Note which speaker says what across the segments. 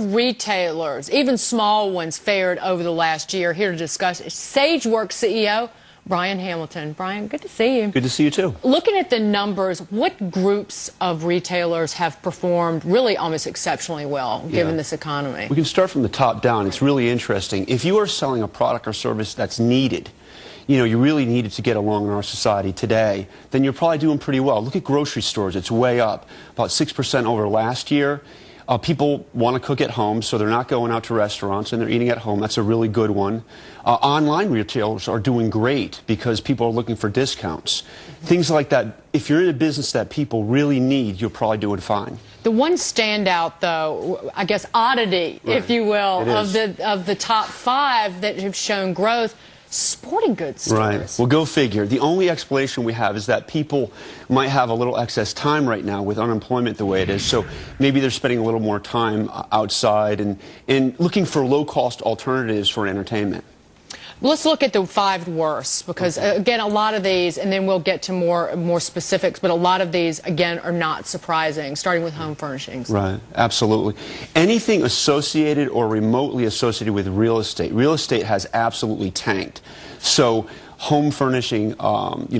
Speaker 1: have retailers, even small ones, fared over the last year? Here to discuss is Sageworks CEO Brian Hamilton. Brian, good to see you.
Speaker 2: Good to see you too.
Speaker 1: Looking at the numbers, what groups of retailers have performed really almost exceptionally well given this economy?
Speaker 2: We can start from the top down. It's really interesting. If you are selling a product or service that's needed, you really need it to get along in our society today, then you're probably doing pretty well. Look at grocery stores. It's way up, about 6% over last year. People want to cook at home, so they're not going out to restaurants and they're eating at home. That's a really good one. Online retailers are doing great because people are looking for discounts. Things like that. If you're in a business that people really need, you're probably doing fine.
Speaker 1: The one standout, though, I guess oddity, if you will, of the top five that have shown growth, sporting goods stores.
Speaker 2: Right. Well, go figure. The only explanation we have is that people might have a little excess time right now with unemployment the way it is, so maybe they're spending a little more time outside and looking for low-cost alternatives for entertainment.
Speaker 1: Let's look at the five worst, because again, a lot of these, and then we'll get to more specifics, but a lot of these, again, are not surprising, starting with home furnishings.
Speaker 2: Right, absolutely. Anything associated or remotely associated with real estate has absolutely tanked. So home furnishing,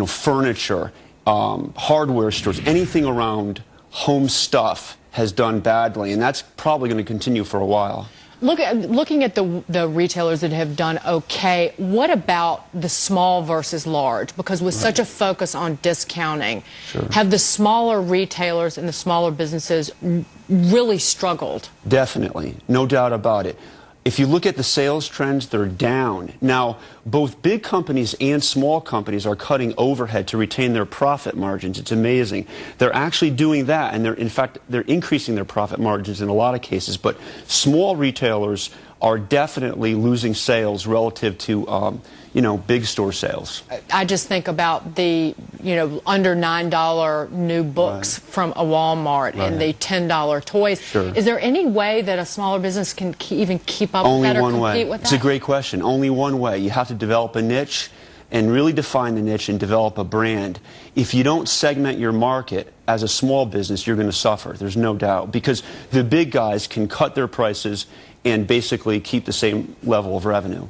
Speaker 2: furniture, hardware stores, anything around home stuff has done badly, and that's probably going to continue for a while.
Speaker 1: Looking at the retailers that have done okay, what about the small versus large? Because with such a focus on discounting, have the smaller retailers and the smaller businesses really struggled?
Speaker 2: Definitely, no doubt about it. If you look at the sales trends, they're down. Now, both big companies and small companies are cutting overhead to retain their profit margins. It's amazing. They're actually doing that, and in fact, they're increasing their profit margins in a lot of cases. But small retailers are definitely losing sales relative to, big store sales.
Speaker 1: I just think about the, under $9 new books from a Walmart and the $10 toys. Is there any way that a smaller business can even keep up with that or compete with that?
Speaker 2: It's a great question. Only one way. You have to develop a niche and really define the niche and develop a brand. If you don't segment your market as a small business, you're going to suffer. There's no doubt. Because the big guys can cut their prices and basically keep the same level of revenue.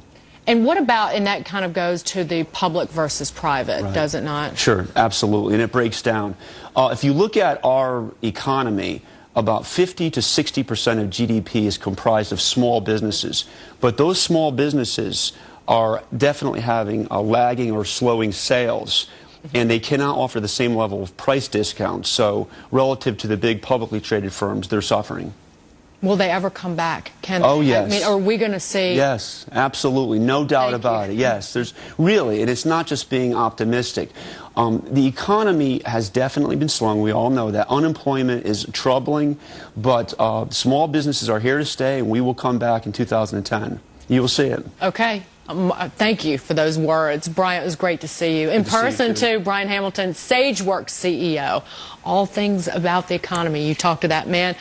Speaker 1: And what about, and that kind of goes to the public versus private, does it not?
Speaker 2: Sure, absolutely, and it breaks down. If you look at our economy, about 50 to 60% of GDP is comprised of small businesses. But those small businesses are definitely having a lagging or slowing sales, and they cannot offer the same level of price discounts. So relative to the big publicly traded firms, they're suffering.
Speaker 1: Will they ever come back?
Speaker 2: Oh, yes.
Speaker 1: I mean, are we going to see?
Speaker 2: Yes, absolutely. No doubt about it. Yes, there's really, and it's not just being optimistic. The economy has definitely been slowing. We all know that. Unemployment is troubling, but small businesses are here to stay, and we will come back in 2010. You will see it.
Speaker 1: Okay. Thank you for those words. Brian, it was great to see you. In person, too, Brian Hamilton, Sageworks CEO. All things about the economy. You talk to that man.